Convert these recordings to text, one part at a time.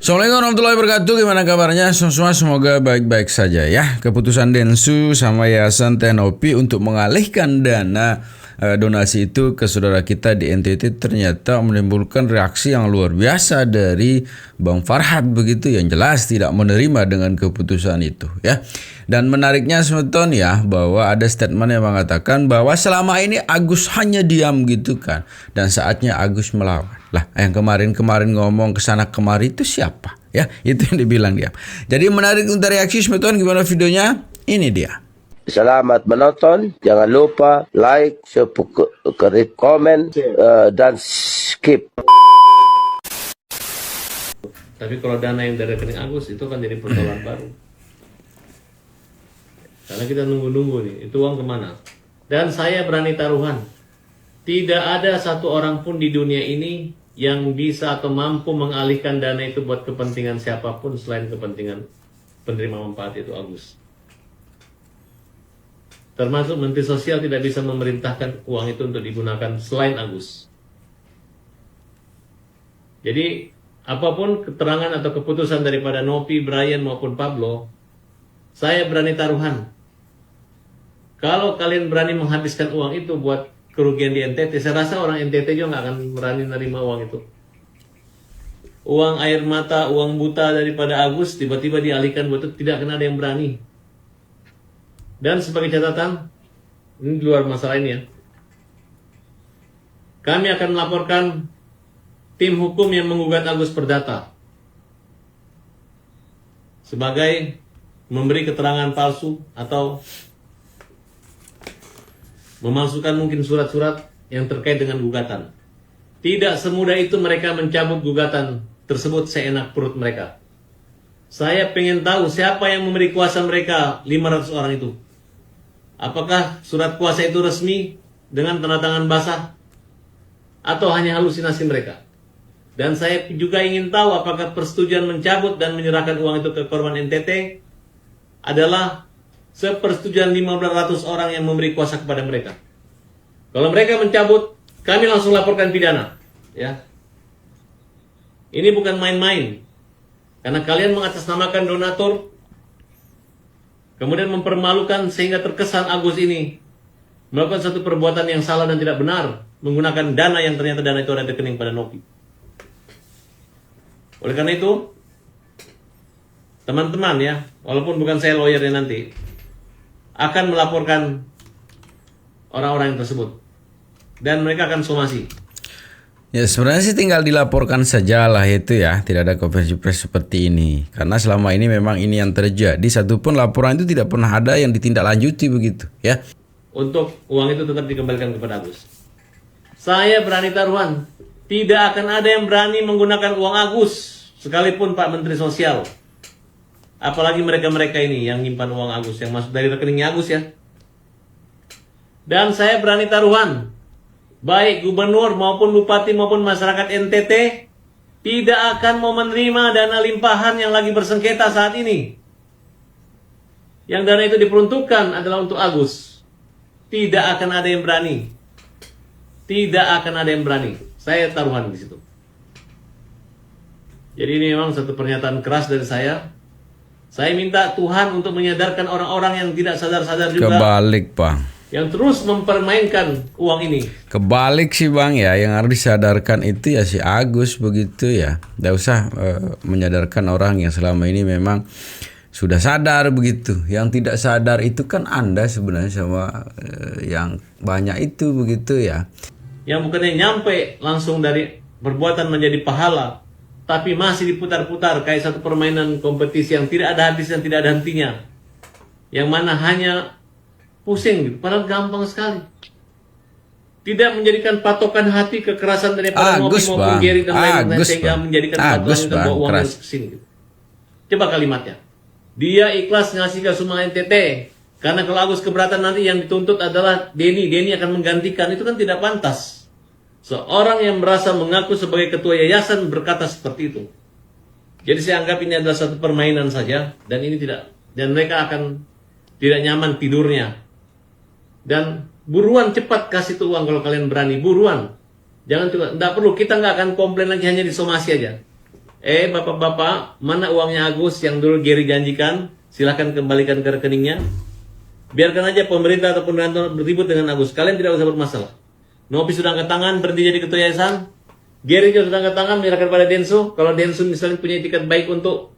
Assalamualaikum warahmatullahi wabarakatuh. Gimana kabarnya semua? Semoga baik-baik saja ya. Keputusan Densu sama Yayasan Tenopi untuk mengalihkan dana donasi itu ke saudara kita di NTT ternyata menimbulkan reaksi yang luar biasa dari Bang Farhad begitu, yang jelas tidak menerima dengan keputusan itu ya. Dan menariknya Smeton ya, bahwa ada statement yang mengatakan bahwa selama ini Agus hanya diam gitu kan, dan saatnya Agus melawan. Lah, yang kemarin ngomong kesana kemari itu siapa? Ya, itu yang dibilang dia. Jadi menarik untuk reaksi Smeton, gimana videonya? Ini dia. Selamat menonton, jangan lupa like, subscribe, komen, dan skip. Tapi kalau dana yang dari rekening Agus itu kan jadi persoalan baru. Karena kita nunggu-nunggu nih, itu uang kemana? Dan saya berani taruhan, tidak ada satu orang pun di dunia ini yang bisa atau mampu mengalihkan dana itu buat kepentingan siapapun selain kepentingan penerima manfaat itu Agus. Termasuk Menteri Sosial tidak bisa memerintahkan uang itu untuk digunakan selain Agus. Jadi apapun keterangan atau keputusan daripada Nopi, Brian maupun Pablo, saya berani taruhan, kalau kalian berani menghabiskan uang itu buat kerugian di NTT, saya rasa orang NTT juga nggak akan berani menerima uang itu. Uang air mata, uang buta daripada Agus tiba-tiba dialihkan buat itu, tidak akan ada yang berani. Dan sebagai catatan, ini di luar masalah ini ya, kami akan melaporkan tim hukum yang menggugat Agus Perdata sebagai memberi keterangan palsu atau memalsukan mungkin surat-surat yang terkait dengan gugatan. Tidak semudah itu mereka mencabut gugatan tersebut seenak perut mereka. Saya pengen tahu siapa yang memberi kuasa mereka 500 orang itu. Apakah surat kuasa itu resmi dengan tanda tangan basah atau hanya halusinasi mereka? Dan saya juga ingin tahu apakah persetujuan mencabut dan menyerahkan uang itu ke korban NTT adalah sepersetujuan 500 orang yang memberi kuasa kepada mereka. Kalau mereka mencabut, kami langsung laporkan pidana. Ya, ini bukan main-main. Karena kalian mengatasnamakan donatur, kemudian mempermalukan sehingga terkesan Agus ini melakukan satu perbuatan yang salah dan tidak benar, menggunakan dana yang ternyata dana itu ada di rekening pada Nopi. Oleh karena itu, teman-teman ya, walaupun bukan saya lawyernya nanti, akan melaporkan orang-orang yang tersebut. Dan mereka akan somasi. Ya sebenarnya sih tinggal dilaporkan saja lah itu ya, tidak ada konferensi pers seperti ini. Karena selama ini memang ini yang terjadi, satupun laporan itu tidak pernah ada yang ditindaklanjuti begitu ya. Untuk uang itu tetap dikembalikan kepada Agus. Saya berani taruhan, tidak akan ada yang berani menggunakan uang Agus, sekalipun Pak Menteri Sosial. Apalagi mereka-mereka ini yang nyimpan uang Agus, yang masuk dari rekeningnya Agus ya. Dan saya berani taruhan, baik gubernur maupun bupati maupun masyarakat NTT tidak akan mau menerima dana limpahan yang lagi bersengketa saat ini. Yang dana itu diperuntukkan adalah untuk Agus. Tidak akan ada yang berani. Tidak akan ada yang berani. Saya taruhan di situ. Jadi ini memang satu pernyataan keras dari saya. Saya minta Tuhan untuk menyadarkan orang-orang yang tidak sadar-sadar juga. Kebalik Bang. Yang terus mempermainkan uang ini. Kebalik sih Bang ya, yang harus disadarkan itu ya si Agus begitu ya. Tidak usah menyadarkan orang yang selama ini memang sudah sadar begitu. Yang tidak sadar itu kan Anda sebenarnya sama yang banyak itu begitu ya. Yang bukannya nyampe langsung dari perbuatan menjadi pahala, tapi masih diputar-putar kayak satu permainan kompetisi yang tidak ada habis dan tidak ada hentinya. Yang mana hanya pusing gitu, padahal gampang sekali. Tidak menjadikan patokan hati kekerasan daripada Nopi maupun Geri dan lain-lain sehingga menjadikan patokan itu bawa uangnya kesini gitu. Coba kalimatnya. Dia ikhlas ngasih ke semua NTT karena kalau Agus keberatan nanti yang dituntut adalah Denny akan menggantikan. Itu kan tidak pantas. Seorang yang merasa mengaku sebagai ketua yayasan berkata seperti itu. Jadi saya anggap ini adalah satu permainan saja, dan ini tidak, dan mereka akan tidak nyaman tidurnya. Dan buruan cepat kasih tuh uang kalau kalian berani, buruan. Jangan juga, enggak perlu, kita nggak akan komplain lagi, hanya disomasi aja. bapak-bapak, mana uangnya Agus yang dulu Gary janjikan? Silahkan kembalikan ke rekeningnya. Biarkan aja pemerintah ataupun donatur berribut dengan Agus. Kalian tidak usah bermasalah. Nopi sudah angkat tangan, berhenti jadi ketua yayasan. Gary juga sudah angkat tangan, menyerahkan pada Densu. Kalau Densu misalnya punya etikat baik untuk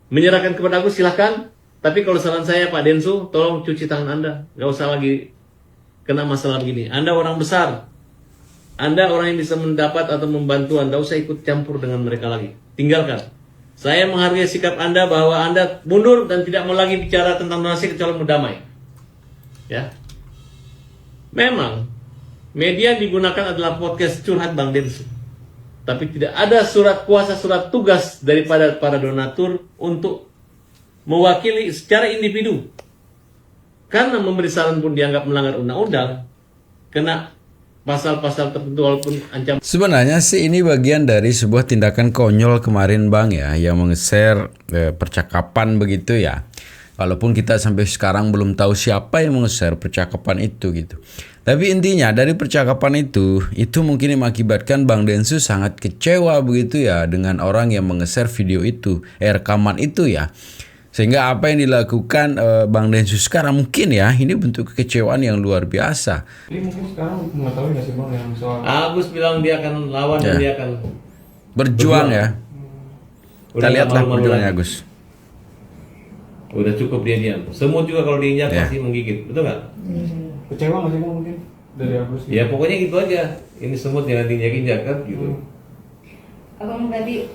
menyerahkan kepada Agus, silahkan. Tapi kalau saran saya Pak Densu, tolong cuci tangan Anda. Gak usah lagi kena masalah begini. Anda orang besar. Anda orang yang bisa mendapat atau membantu, Anda usah ikut campur dengan mereka lagi. Tinggalkan. Saya menghargai sikap Anda bahwa Anda mundur dan tidak mau lagi bicara tentang donasi kecuali mau damai. Ya. Memang media yang digunakan adalah podcast curhat Bang Densu. Tapi tidak ada surat kuasa, surat tugas daripada para donatur untuk mewakili secara individu. Karena memberi saran pun dianggap melanggar undang-undang, kena pasal-pasal tertentu walaupun ancaman. Sebenarnya sih ini bagian dari sebuah tindakan konyol kemarin Bang ya, yang meng-share percakapan begitu ya. Walaupun kita sampai sekarang belum tahu siapa yang meng-share percakapan itu gitu. Tapi intinya dari percakapan itu mungkin mengakibatkan Bang Densu sangat kecewa begitu ya dengan orang yang meng-share video itu, rekaman itu ya. Sehingga apa yang dilakukan Bang Densu sekarang mungkin ya ini bentuk kekecewaan yang luar biasa. Jadi mungkin sekarang mengetahui nggak sih Bang yang soal Agus bilang dia akan lawan dan dia akan berjuang ya. Kita lihatlah perjuangannya Agus. Udah cukup dia diam. Semut juga kalau diinjak Ya. pasti menggigit, betul nggak? kecewa nggak sih Bang mungkin dari Agus? Ya pokoknya gitu aja. Ini semut jangan diinjak-injak kan gitu. Abang tadi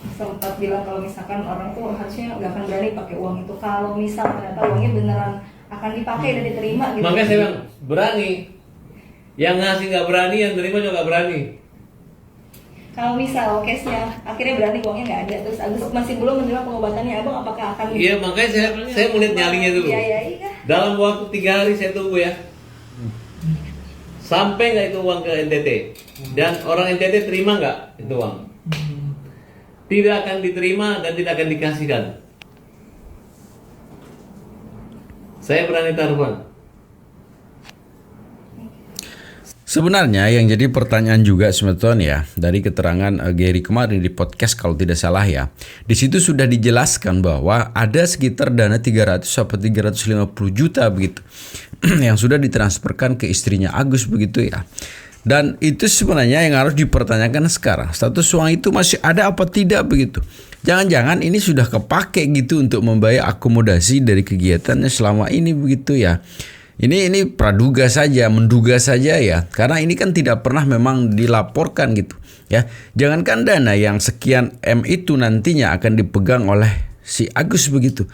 sempat bilang kalau misalkan orang tuh harusnya nggak akan berani pakai uang itu. Kalau misal ternyata uangnya beneran akan dipakai dan diterima gitu. Makanya saya bilang berani. Yang ngasih nggak berani, yang terima juga nggak berani. Kalau misal case-nya akhirnya berani uangnya nggak ada, terus Agus masih belum menerima pengobatannya, abang apakah akan? Iya makanya saya mau lihat nyalinya dulu. Iya. Dalam waktu 3 hari saya tunggu ya. Sampai nggak itu uang ke NTT? Dan orang NTT terima nggak itu uang? Tidak akan diterima dan tidak akan dikasihkan. Saya berani taruhan. Sebenarnya yang jadi pertanyaan juga sebetulnya ya dari keterangan Gary kemarin di podcast kalau tidak salah ya. Di situ sudah dijelaskan bahwa ada sekitar dana 300 sampai 350 juta begitu yang sudah ditransferkan ke istrinya Agus begitu ya. Dan itu sebenarnya yang harus dipertanyakan sekarang. Status uang itu masih ada apa tidak begitu. Jangan-jangan ini sudah kepake gitu untuk membayar akomodasi dari kegiatannya selama ini begitu ya. Ini praduga saja, menduga saja ya. Karena ini kan tidak pernah memang dilaporkan gitu ya. Jangankan dana yang sekian M itu nantinya akan dipegang oleh si Agus begitu.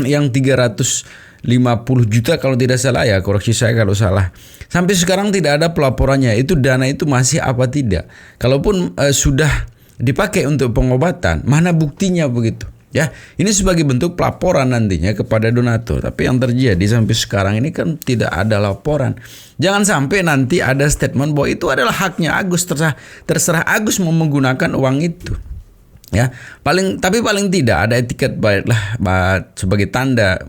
Yang 350 juta kalau tidak salah ya, koreksi saya kalau salah. Sampai sekarang tidak ada pelaporannya. Itu dana itu masih apa tidak? Kalaupun sudah dipakai untuk pengobatan, mana buktinya begitu? Ya, ini sebagai bentuk pelaporan nantinya kepada donatur. Tapi yang terjadi sampai sekarang ini kan tidak ada laporan. Jangan sampai nanti ada statement bahwa itu adalah haknya Agus, terserah Agus mau menggunakan uang itu. Ya, paling tidak ada etiket baiklah sebagai tanda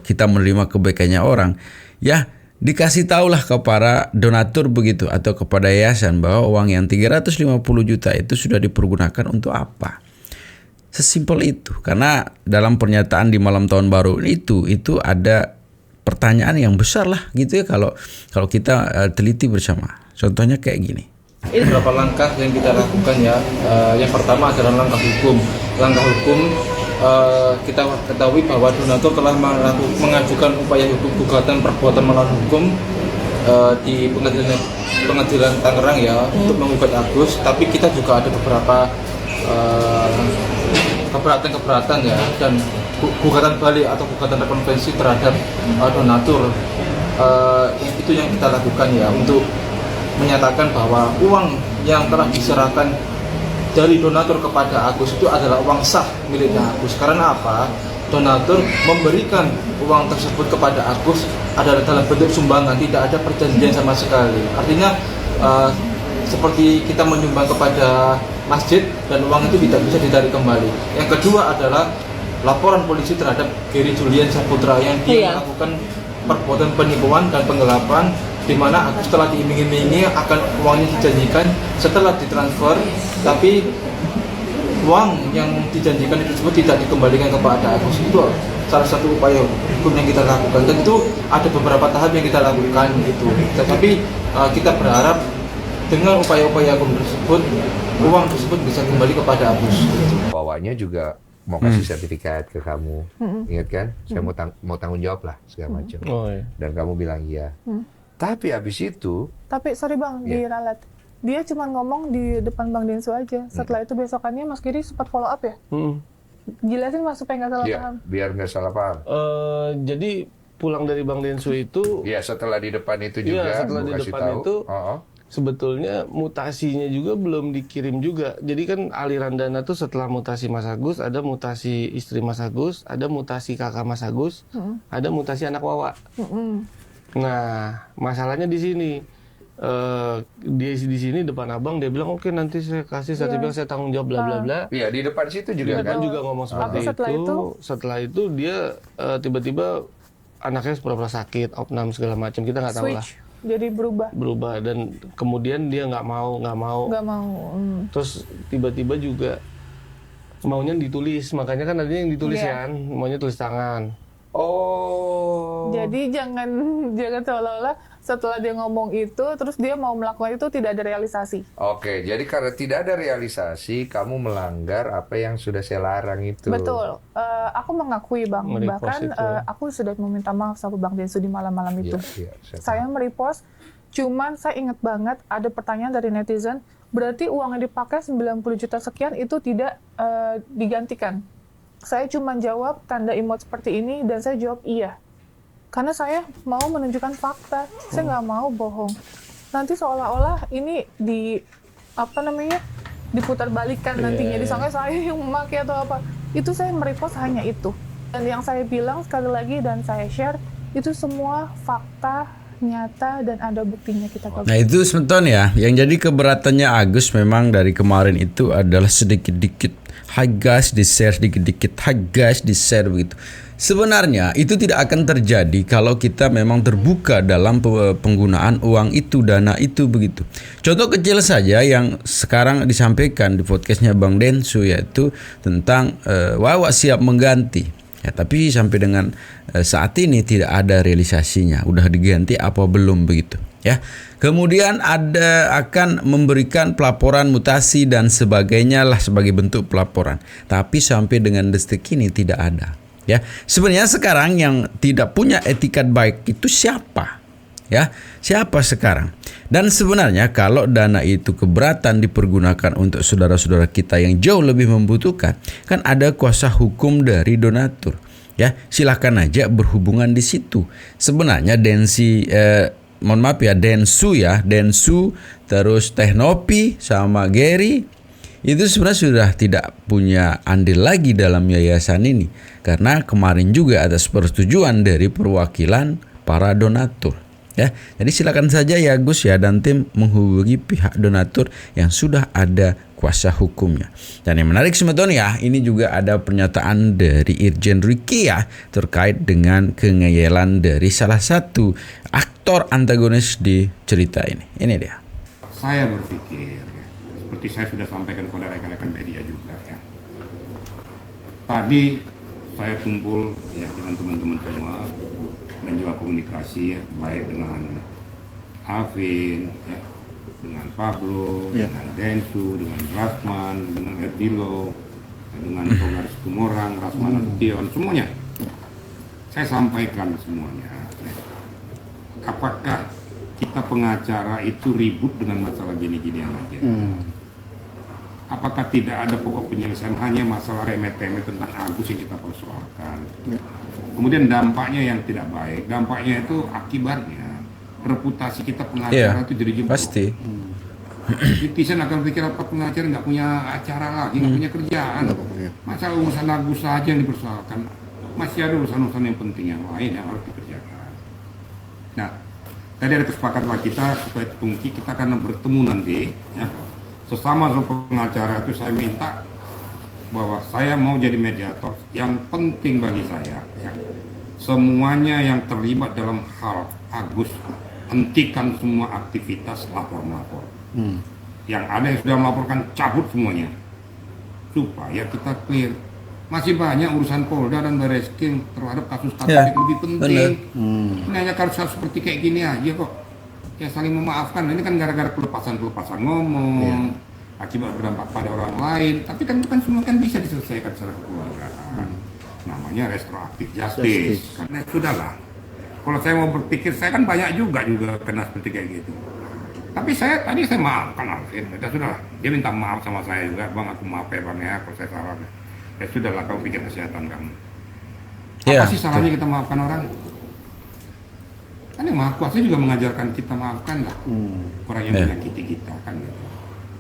kita menerima kebaikannya orang. Ya, dikasih tahulah kepada donatur begitu atau kepada yayasan bahwa uang yang 350 juta itu sudah dipergunakan untuk apa. Sesimpel itu. Karena dalam pernyataan di malam tahun baru itu ada pertanyaan yang besar lah gitu ya kalau kita teliti bersama. Contohnya kayak gini. Ini beberapa langkah yang kita lakukan ya. Yang pertama adalah langkah hukum. Langkah hukum kita ketahui bahwa donatur telah mengajukan upaya hukum gugatan perbuatan melawan hukum di pengadilan Tangerang ya untuk menggugat Agus. Tapi kita juga ada beberapa keberatan ya dan gugatan balik atau gugatan rekonvensi terhadap donatur. Itu yang kita lakukan ya untuk menyatakan bahwa uang yang telah diserahkan dari donatur kepada Agus itu adalah uang sah miliknya Agus. Karena apa? Donatur memberikan uang tersebut kepada Agus adalah dalam bentuk sumbangan, tidak ada perjanjian sama sekali. Artinya seperti kita menyumbang kepada masjid dan uang itu tidak bisa ditarik kembali. Yang kedua adalah laporan polisi terhadap Gary Julian Saputra yang dia melakukan perbuatan penipuan dan penggelapan, di mana Agus telah diiming-imingi akan uangnya dijanjikan setelah ditransfer, tapi uang yang dijanjikan itu tersebut tidak dikembalikan kepada Agus. Itu salah satu upaya hukum yang kita lakukan. Tentu ada beberapa tahap yang kita lakukan gitu. Tetapi kita berharap dengan upaya-upaya hukum tersebut, uang tersebut bisa kembali kepada Agus. Gitu. Bawanya juga mau kasih sertifikat ke kamu, ingat kan? Saya mau tanggung jawab lah segala macam. Oh, iya. Dan kamu bilang iya. Tapi habis itu, Tapi sorry bang, diralat. Dia cuma ngomong di depan Bang Densu aja. Setelah itu besokannya Mas Giri sempat follow up ya? Jelasin Mas supaya nggak salah ya, paham. biar nggak salah paham. Jadi pulang dari Bang Densu itu, Ya setelah di depan itu Iya, juga, setelah gua di kasih depan tahu. itu, Oh. sebetulnya mutasinya juga belum dikirim juga. Jadi kan aliran dana tuh setelah mutasi Mas Agus, ada mutasi istri Mas Agus, ada mutasi kakak Mas Agus, ada mutasi anak Wawa. Nah, masalahnya di sini. Dia di sini depan abang, dia bilang oke nanti saya kasih sertifikat, saya tanggung jawab bla bla bla. Iya, di depan situ juga Dia kan. juga ngomong seperti Tapi Setelah itu dia tiba-tiba anaknya pura-pura sakit, opnam segala macam, kita nggak tahu lah. Switch, jadi berubah. Dan kemudian dia nggak mau. Nggak mau. Terus tiba-tiba juga maunya ditulis, makanya kan ada yang ditulis Iya. kan, maunya tulis tangan. Oh. Jadi jangan seolah-olah setelah dia ngomong itu, terus dia mau melakukan itu tidak ada realisasi. Oke, jadi karena tidak ada realisasi, kamu melanggar apa yang sudah saya larang itu. Betul. Aku mengakui bang, Merepost bahkan itu. aku sudah meminta maaf sama Bang Densu di malam-malam itu. Iya, Saya merepost, cuman saya ingat banget ada pertanyaan dari netizen, berarti uang yang dipakai 90 juta sekian itu tidak digantikan. Saya cuma jawab tanda emot seperti ini dan saya jawab iya. Karena saya mau menunjukkan fakta, saya nggak mau bohong. Nanti seolah-olah ini diputar balikan nantinya, disangka saya yang memakai atau apa. Itu saya merepost hanya itu. Dan yang saya bilang sekali lagi dan saya share, itu semua fakta, nyata, dan ada buktinya kita coba. Nah itu sebentar ya, yang jadi keberatannya Agus memang dari kemarin itu adalah sedikit-dikit hi guys di share, sedikit-dikit hi guys di share begitu. Sebenarnya itu tidak akan terjadi kalau kita memang terbuka dalam penggunaan uang itu, dana itu begitu. Contoh kecil saja yang sekarang disampaikan di podcastnya Bang Densu, yaitu tentang Wawa siap mengganti. Ya, tapi sampai dengan saat ini tidak ada realisasinya. Udah diganti apa belum begitu? Ya. Kemudian akan memberikan pelaporan mutasi dan sebagainya lah sebagai bentuk pelaporan. Tapi sampai dengan detik ini tidak ada. Ya, sebenarnya sekarang yang tidak punya etikat baik itu siapa? Ya, siapa sekarang? Dan sebenarnya kalau dana itu keberatan dipergunakan untuk saudara-saudara kita yang jauh lebih membutuhkan, kan ada kuasa hukum dari donatur. Ya, silakan aja berhubungan di situ. Sebenarnya Densu terus Tehnopi sama Gary itu sebenarnya sudah tidak punya andil lagi dalam yayasan ini, karena kemarin juga atas persetujuan dari perwakilan para donatur. Ya, jadi silakan saja ya Gus ya dan tim menghubungi pihak donatur yang sudah ada kuasa hukumnya. Dan yang menarik sebetulnya ini juga ada pernyataan dari Irjen Ricky ya terkait dengan kengeyelan dari salah satu aktor antagonis di cerita ini. Ini dia. Saya berpikir, seperti saya sudah sampaikan kepada rekan-rekan media juga ya. Tadi saya kumpul ya dengan teman-teman semua dan juga komunikasi ya, baik dengan Alvin, ya, dengan Pablo, dengan Densu, dengan Rasman, dengan Erdilo, dengan Togar Situmorang, Rasman Ation, semuanya. Saya sampaikan semuanya. Ya. Apakah kita pengacara itu ribut dengan masalah gini-ginian aja? Apakah tidak ada pokok penyelesaian, hanya masalah remeh-temeh tentang Agus yang kita persoalkan? Kemudian dampaknya yang tidak baik, dampaknya itu akibatnya reputasi kita pengacara itu jadi jebol. Pasti. Netizen akan pikir apa pengacara nggak punya acara lagi, nggak punya kerjaan. Masalah urusan Agus saja yang dipersoalkan, masih ada urusan-urusan yang penting yang lain yang harus dikerjakan. Nah, tadi ada kesepakatan kita supaya kita akan bertemu nanti, ya. Sesama pengacara itu saya minta bahwa saya mau jadi mediator. Yang penting bagi saya, ya, semuanya yang terlibat dalam hal Agus, hentikan semua aktivitas lapor-lapor. Yang ada yang sudah melaporkan, cabut semuanya. supaya kita clear. Masih banyak urusan Polda dan Barreskrim terhadap kasus-kasus Ya, yang lebih penting. benar. Ini hanya kasus seperti kayak gini aja kok. Ya saling memaafkan. Ini kan gara-gara kelepasan ngomong, akibat berdampak pada orang lain. Tapi kan bukan semua kan bisa diselesaikan secara kekeluargaan. Namanya restoratif justice. Karena sudahlah. Kalau saya mau berpikir, saya kan banyak juga kena seperti kayak gitu. Tapi tadi saya maafkan Alvin. Ya sudah, dia minta maaf sama saya juga. Bang, aku maaf ya Bang ya, kalau saya salah. Ya sudahlah, kamu pikir kesehatan kamu. Apa Ya. sih salahnya kita maafkan orang? Kan yang Maha Kuasa juga mengajarkan kita maafkan lah orang yang menyakiti kita kan.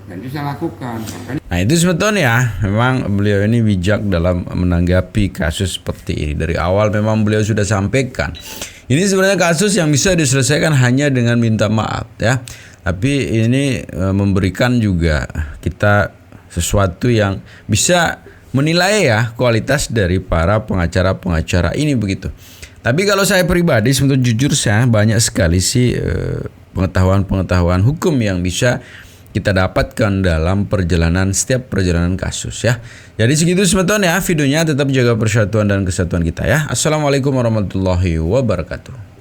Dan itu saya lakukan. Makanya Nah itu sebetulnya memang beliau ini bijak dalam menanggapi kasus seperti ini. Dari awal memang beliau sudah sampaikan. Ini sebenarnya kasus yang bisa diselesaikan hanya dengan minta maaf ya. Tapi ini memberikan juga kita sesuatu yang bisa menilai ya kualitas dari para pengacara-pengacara ini begitu. Tapi kalau saya pribadi sebetulnya jujur saya banyak sekali sih pengetahuan-pengetahuan hukum yang bisa kita dapatkan dalam setiap perjalanan kasus ya. Jadi segitu sebetulnya videonya, tetap jaga persatuan dan kesatuan kita ya. Assalamualaikum warahmatullahi wabarakatuh.